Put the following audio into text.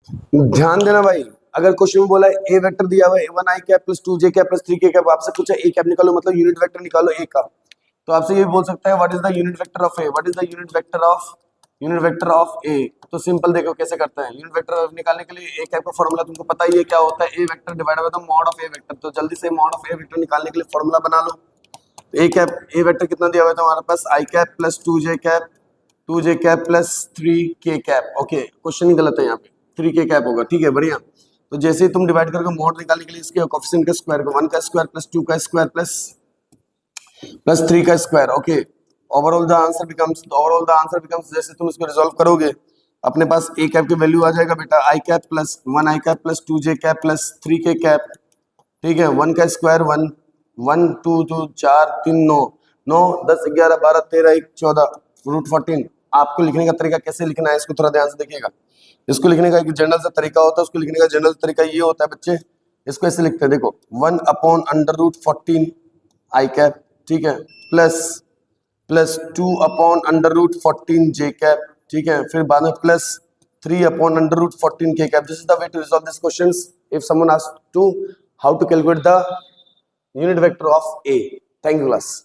ध्यान देना भाई, अगर क्वेश्चन में बोला है ए वेक्टर दिया हुआ है 1 आई कैप प्लस 2 जे कैप प्लस 3 के कैप, आपसे पूछा ए कैप निकालो मतलब यूनिट वेक्टर निकालो ए का, तो आपसे ये बोल सकता है what is the unit vector of A, what is the unit vector of A. तो सिंपल देखो कैसे करते हैं, यूनिट वेक्टर निकालने के लिए ए कैप का फॉर्मूला तुमको पता ही है क्या होता है, A vector divided by the mod of A vector. तो जल्दी से मॉड ऑफ ए वेक्टर निकालने के लिए फॉर्मूला बना लो। ए कैप ए वेक्टर कितना दिया हुआ है तुम्हारे पास, आई कैप प्लस 2 जे कैप प्लस 3 के कैप। ओके, क्वेश्चन ही गलत है यहाँ पे, 3 के कैप होगा, ठीक है बढ़िया। तो जैसे ही तुम डिवाइड करके मोड निकालने के लिए इसके कोएफिशिएंट का स्क्वायर को 1 का स्क्वायर प्लस 2 का स्क्वायर प्लस 3 का square. Okay, overall the answer becomes जैसे तुम इसको रिजॉल्व करोगे अपने पास ए कैप की वैल्यू आ जाएगा बेटा, आई कैप प्लस 1 आई कैप प्लस 2 जे कैप प्लस 3 के कैप, ठीक है। 1 का स्क्वायर 1 1 2 2 4 3 9 9 10 11 12 13 1 14 रूट 14। आपको लिखने का तरीका कैसे लिखना है इसको थोड़ा ध्यान से देखिएगा। इसको लिखने का एक जनरल सा तरीका होता है, उसको लिखने का जनरल तरीका ये होता है बच्चे, इसको ऐसे लिखते हैं देखो 1 अपॉन अंडर रूट 14 आई कैप, ठीक है, प्लस 2 अपॉन अंडर रूट 14 जे कैप, ठीक है, फिर बाद में प्लस 3 अपॉन अंडर रूट 14 के cap. This is the way to resolve this questions if someone asks to how to calculate the unit vector of A. Thank you class.